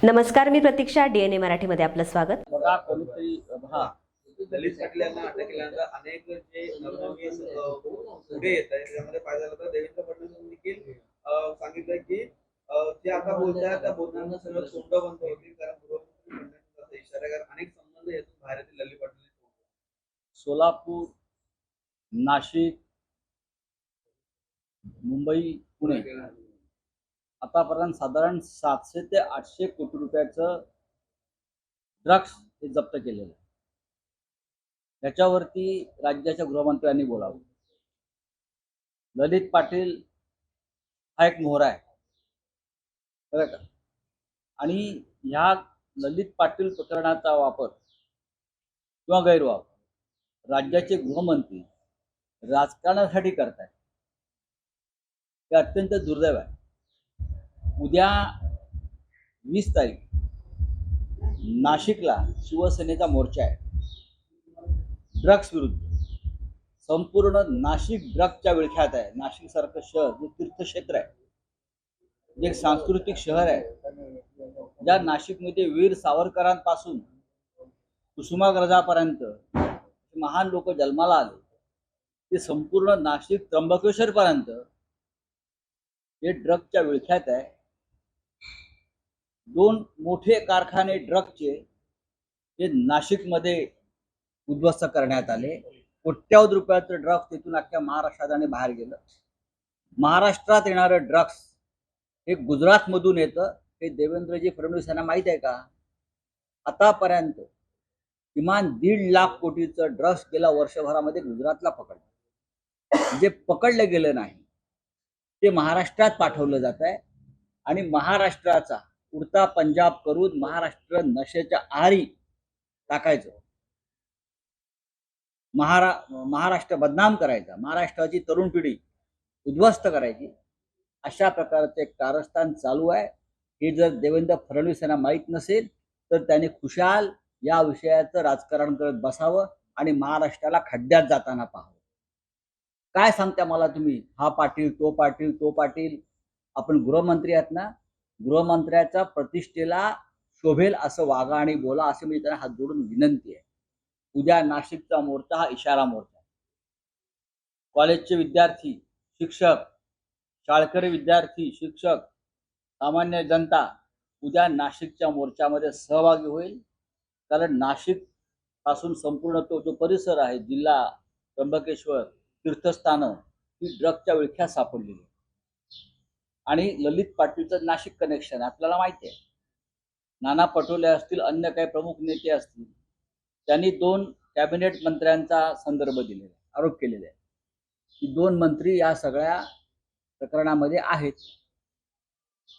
नमस्कार, मी प्रतीक्षा. DNA मराठीमध्ये आपलं स्वागत. बघा कोणीतरी दलित पाटील यांना अटक केल्यानंतर अनेक जे नवनवीन पुढे येत आहे त्याच्यामध्ये पाहिलं झालं तर देवेंद्र फडणवीस देखील सांगितलंय की ते आता बोलतायत त्या बोलण्यानं सगळं तोंड बंद होतील कारण गृहमंत्री फडणवीस इशारा कारण अनेक संबंध येतात बाहेर येतील दलित पाटील सोलापूर, नाशिक, मुंबई, पुणे आतापर्यंत साधारण 700 ते 800 कोटी रुपयाचं ड्रग्स हे जप्त केलेलं आहे. याच्यावरती राज्याच्या गृहमंत्र्यांनी बोलावं. ललित पाटील हा एक मोहरा आहे, बरं का? आणि ह्या ललित पाटील प्रकरणाचा वापर किंवा गैरवापर राज्याचे गृहमंत्री राजकारणासाठी करतायत. हे अत्यंत दुर्दैव आहे. उद्या 20 तारीख नाशिकला शिवसेनेचा मोर्चा आहे ड्रग्स विरुद्ध. संपूर्ण नाशिक ड्रग्सच्या विळख्यात आहे. नाशिक सारखं शहर जे तीर्थक्षेत्र आहे, जे एक सांस्कृतिक शहर आहे, ज्या नाशिकमध्ये वीर सावरकरांपासून कुसुमाग्रजापर्यंत महान लोक जन्माला आले, ते संपूर्ण नाशिक त्र्यंबकेश्वर पर्यंत हे ड्रग्सच्या विळख्यात आहे. 2 मोठे कारखाने ड्रग्सचे हे नाशिकमध्ये उद्ध्वस्त करण्यात आले. कोट्यावधी रुपयाचं ड्रग्स तिथून अख्ख्या महाराष्ट्रात आणि बाहेर गेलं. महाराष्ट्रात येणारं ड्रग्स हे गुजरातमधून येतं. हे देवेंद्रजी फडणवीस यांना माहीत आहे का? आतापर्यंत किमान 1.5 लाख कोटीचं ड्रग्स गेल्या वर्षभरामध्ये गुजरातला पकडलं. जे पकडलं गेलं नाही ते महाराष्ट्रात पाठवलं जात आहे आणि महाराष्ट्राचा उडता पंजाब करून महाराष्ट्र नशेच्या आहारी टाकायचं. महाराष्ट्र बदनाम करायचा, महाराष्ट्राची तरुण पिढी उद्ध्वस्त करायची, अशा प्रकारचे कारस्थान चालू आहे. हे जर देवेंद्र फडणवीस यांना माहीत नसेल तर त्यांनी खुशाल या विषयाचं राजकारण करत बसावं आणि महाराष्ट्राला खड्ड्यात जाताना पाहावं. काय सांगता मला तुम्ही? हा पाटील, तो पाटील, तो पाटील. आपण गृहमंत्री आहात ना? गृहमंत्र्याच्या प्रतिष्ठेला शोभेल असं वागा आणि बोला, असे मी त्यांना हात जोडून विनंती आहे. उद्या नाशिकचा मोर्चा हा इशारा मोर्चा. कॉलेजचे विद्यार्थी, शिक्षक, शाळकरी विद्यार्थी, शिक्षक, सामान्य जनता उद्या नाशिकच्या मोर्चामध्ये सहभागी होईल. कारण नाशिक पासून संपूर्ण तो जो परिसर आहे, जिल्हा, त्र्यंबकेश्वर, तीर्थस्थानं ही ड्रग्सच्या विळख्यात सापडलेली आहे. आणि ललित पाटीलचं नाशिक कनेक्शन आपल्याला माहिती आहे. नाना पटोले असतील, अन्य काही प्रमुख नेते असतील, त्यांनी 2 कॅबिनेट मंत्र्यांचा संदर्भ दिलेला, आरोप केलेले आहे की 2 मंत्री या सगळ्या प्रकरणामध्ये आहेत.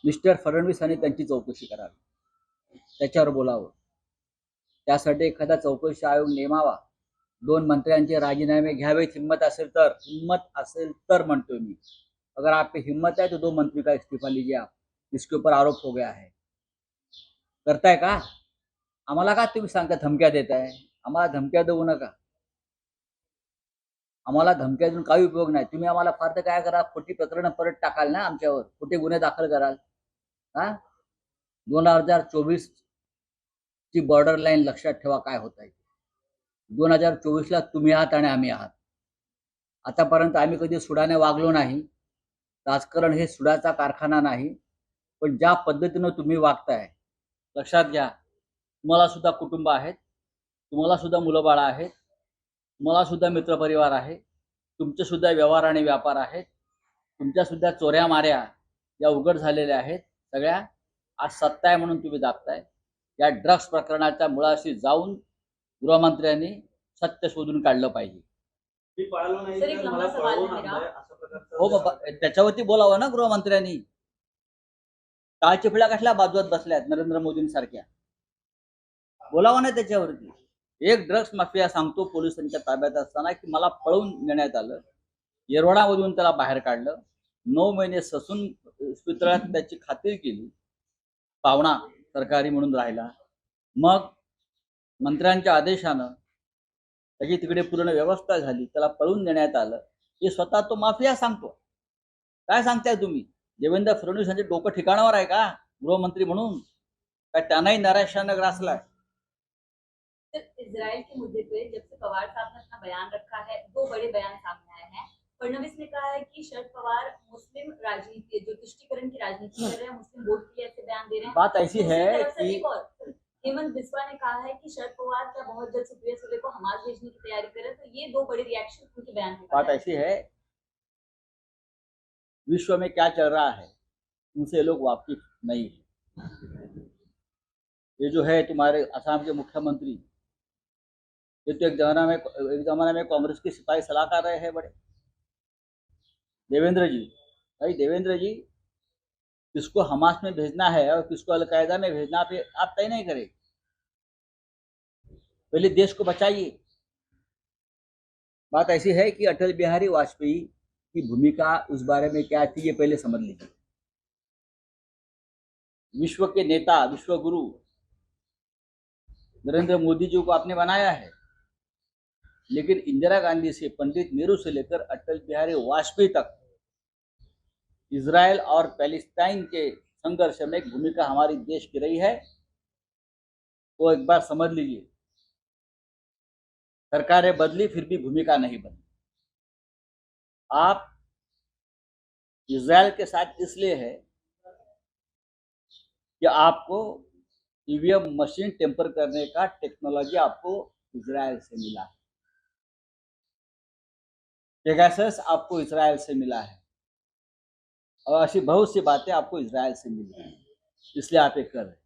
मिस्टर फडणवीस यांनी त्यांची चौकशी करावी, त्याच्यावर बोलावं. त्यासाठी एखादा चौकशी आयोग नेमावा. 2 मंत्र्यांचे राजीनामे घ्यावेत, हिम्मत असेल तर म्हणतोय मी. अगर आप पे हिम्मत है तो 2 मंत्री का इस्तीफा लीजिए आप, इसके ऊपर आरोप हो गया है. करताय का? आम्हाला का तुम्ही सांगता धमक्या देताय? आम्हाला धमक्या देऊ नका. आम्हाला धमक्या देऊन काही उपयोग नाही. तुम्ही आम्हाला फार तर काय करा, खोटी प्रकरणं परत टाकाल ना आमच्यावर, खोटे गुन्हे दाखल कराल. 2024 ची बॉर्डर लाईन लक्षात ठेवा काय होत आहे. 2024ला तुम्ही आहात आणि आम्ही आहात. आतापर्यंत आम्ही कधी सुडाने वागलो नाही. राजकारण हे सुडाचा कारखाना नाही. पण ज्या पद्धतीनं तुम्ही वागताय, लक्षात घ्या, तुम्हाला सुद्धा कुटुंब आहेत, तुम्हाला सुद्धा मुलं बाळा आहेत, तुम्हाला सुद्धा मित्रपरिवार आहे, तुमचे सुद्धा व्यवहार आणि व्यापार आहेत, तुमच्या सुद्धा चोऱ्या माऱ्या या उघड झालेल्या आहेत सगळ्या. आज सत्ता आहे म्हणून तुम्ही दाबताय. या ड्रग्स प्रकरणाच्या मुळाशी जाऊन गृहमंत्र्यांनी सत्य शोधून काढलं पाहिजे. हो बाबा, त्याच्यावरती बोलावं ना गृहमंत्र्यांनी. टाळच्या पिढ्या कशा बाजूत बसल्यात नरेंद्र मोदींसारख्या? बोलावं ना त्याच्यावरती. एक ड्रग्स माफिया सांगतो पोलिसांच्या ताब्यात असताना की मला पळवून नेण्यात आलं, येरवडामधून त्याला बाहेर काढलं, 9 महिने ससून इस्पितळात त्याची खात्री केली, पावणा सरकारी म्हणून राहिला, मग मंत्र्यांच्या आदेशानं त्याची तिकडे पूर्ण व्यवस्था झाली, त्याला पळवून नेण्यात आलं. हे स्वतः तो माफिया सांगतो. काय सांगताय तुम्ही? देवेंद्र फडणवीस यांचे डोकं ठिकाणावर आहे का गृहमंत्री म्हणून? काय त्यांनाही नैराश्यानं ग्रासलाय. सिर्फ इजराइल के मुद्दे पे जब से पवार साहब ने अपना बयान रखा है, दो बड़े बयान सामने आए हैं। फडणवीस ने कहा है कि शरद पवार मुस्लिम राजनीति, जो तुष्टीकरण की राजनीति कर रहे हैं, मुस्लिम वोट के लिए ऐसे बयान दे रहे हैं। बात ऐसी दूसरी है तरफ से कि एक और हेमंत बिस्वा ने कहा है कि शरद पवार क्या बहुत जल्द सुप्रिया सुले को हमास भेजने की तैयारी कर रहे हैं। तो ये दो बड़े रिएक्शन उनके बयान के बात बाद ऐसी है, विश्व में क्या चल रहा है उनसे ये लोग वाकिफ नहीं है। ये जो है तुम्हारे असम के मुख्यमंत्री, ये तो एक जमाना में कांग्रेस के सिपाही सलाहकार रहे हैं बड़े, देवेंद्र जी। भाई देवेंद्र जी, किसको हमास में भेजना है और किसको अलकायदा में भेजना आप तय नहीं करें। पहले देश को बचाइए। बात ऐसी है कि अटल बिहारी वाजपेयी की भूमिका उस बारे में क्या थी, ये पहले समझ लीजिए। विश्व के नेता, विश्व गुरु नरेंद्र मोदी जी को आपने बनाया है, लेकिन इंदिरा गांधी से पंडित नेहरू से लेकर अटल बिहारी वाजपेयी तक इजराइल और पैलेस्टाइन के संघर्ष में एक भूमिका हमारी देश की रही है। वो एक बार समझ लीजिए। सरकारें बदली फिर भी भूमिका नहीं बदली। आप इजराइल के साथ इसलिए है कि आपको ईवीएम मशीन टेम्पर करने का टेक्नोलॉजी आपको इजराइल से मिला है, पेगासस आपको इजराइल से मिला है, और ऐसी बहुत सी बातें आपको इजराइल से मिली हैं, इसलिए आप ये कर रहे हैं।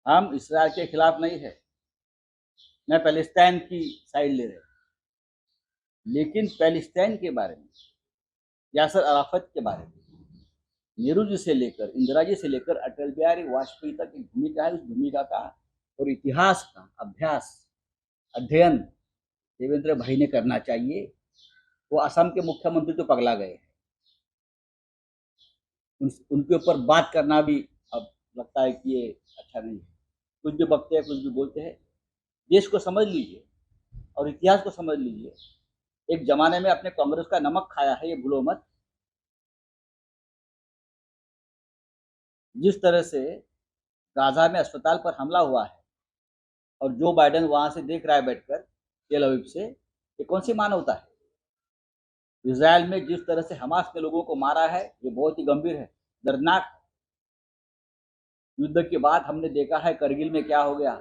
हम इजराइल के खिलाफ नहीं है, न पैलेस्टाइन की साइड ले रहे, लेकिन पैलेस्टाइन के बारे में, यासर अराफत के बारे में नेहरू जी से लेकर, इंदिरा जी से लेकर अटल बिहारी वाजपेयी तक एक भूमिका है। उस भूमिका का और इतिहास का अध्ययन देवेंद्र भाई ने करना चाहिए। वो असम के मुख्यमंत्री तो पगला गए हैं, उनके ऊपर बात करना भी अब लगता है कि ये अच्छा नहीं है। कुछ भी बकते हैं, कुछ भी बोलते हैं। देश को समझ लीजिए और इतिहास को समझ लीजिए। एक जमाने में अपने कांग्रेस का नमक खाया है, ये भूलो मत। जिस तरह से गाजा में अस्पताल पर हमला हुआ है और जो बाइडेन वहां से देख रहा है बैठकर तेल अवीव से, ये कौन सी मानवता है। इजराइल में जिस तरह से हमास ने लोगों को मारा है, ये बहुत ही गंभीर है, दर्दनाक है। युद्ध के बाद हमने देखा है करगिल में क्या हो गया,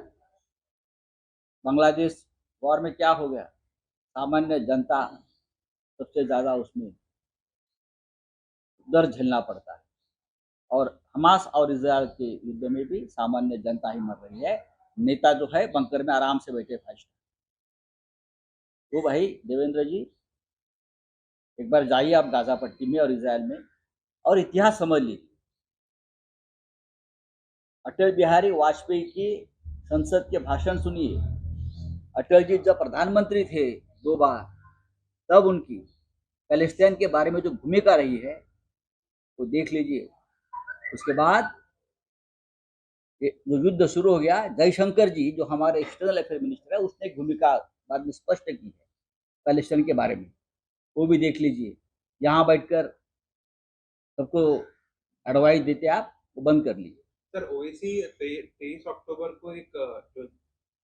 बांग्लादेश वॉर में क्या हो गया। सामान्य जनता सबसे ज्यादा उसमें दर्द झेलना पड़ता है, और हमास और इजराइल के युद्ध में भी सामान्य जनता ही मर रही है। नेता जो है बंकर में आराम से बैठे फाइस्ट। तो भाई देवेंद्र जी, एक बार जाइए आप गाजा पट्टी में और इजराइल में, और इतिहास समझ लीजिए। अटल बिहारी वाजपेयी की संसद के भाषण सुनिए। अटल जी जब प्रधानमंत्री थे 2 बार, तब उनकी पैलेस्टाइन के बारे में जो भूमिका रही है वो देख लीजिए। उसके बाद जो युद्ध शुरू हो गया, जयशंकर जी जो हमारे एक्सटर्नल अफेयर मिनिस्टर है, उसने एक भूमिका बाद में स्पष्ट की है पैलेस्टाइन के बारे में, वो भी देख लीजिए। यहाँ बैठकर सबको एडवाइस देते आप, वो बंद कर लीजिए। सर ओवैसी 23 अक्टूबर को एक जो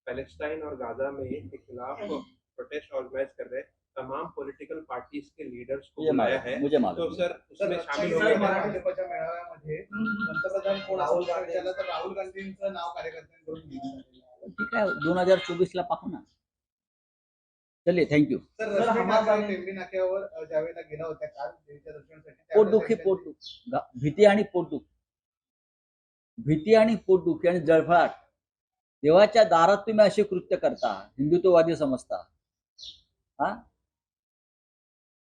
पैलेस्टाइन और गाजा में के खिलाफ प्रोटेस्ट ऑर्गेनाइज कर रहे तमाम पॉलिटिकल पार्टीज के लीडर्स को बुलाया है, मुझे मालूम तो सर उसमें शामिल हो सर, गए मराठी लोकांच्या मेळाव्यामध्ये पंतप्रधान कोण असं विचारलं तर राहुल गांधींचं नाव कार्यकर्त्यांकडून घेण्यात आलेलं आहे. ठीक आहे, 2024 पाहू ना। चलिए, थँक्यू। सर हमास आणि टेंबी नाक्यावर ज्यावेळेला गेला होता काल देवीच्या दर्शनासाठी, पोटदुखी, भीती आणि पोटदुखी, आणि जळफळाट, देवाच्या दारात तुम्ही असे कृत्य करता, हिंदुत्ववादी समजता हा।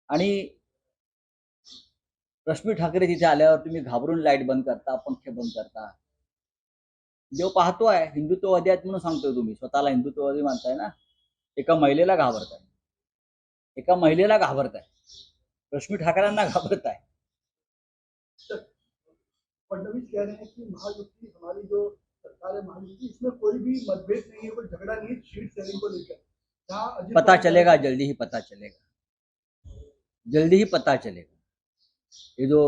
आणि रश्मी ठाकरे तिथे आल्यावर तुम्ही घाबरून लाईट बंद करता, पंखे बंद करता। देव पाहतो आहे, हिंदुत्ववादी आहेत म्हणून सांगतोय तुम्ही, स्वतःला हिंदुत्ववादी मानताय ना। एका महिलेला घाबरताय, रश्मी ठाकरेंना घाबरताय। फडणवीस कह रहे हैं कि महायुति हमारी जो सरकार है महायुति, इसमें कोई भी मतभेद नहीं है, कोई झगड़ा नहीं है सीट शेयरिंग को लेकर। पता चलेगा, जल्दी ही पता चलेगा। ये जो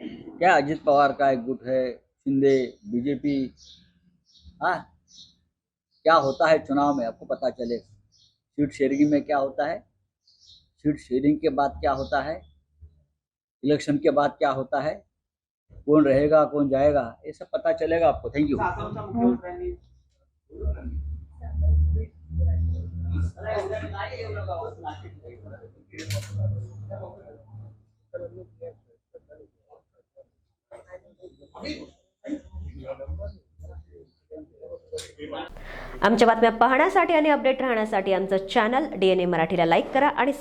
क्या अजित पवार का एक गुट है, शिंदे, बीजेपी। हाँ, क्या होता है चुनाव में आपको पता चलेगा। सीट शेयरिंग में क्या होता है, सीट शेयरिंग के बाद क्या होता है, इलेक्शन के बाद क्या होता है, कौन रहेगा कौन जाएगा, ये सब पता चलेगा आपको। Thank you. आसामच्या मुख्यमंत्र्यांनी आमच्या बातम्या पाहण्यासाठी आणि अपडेट राहण्यासाठी आमचं चॅनल DNA मराठीला लाईक करा आणि सबस्क्राईब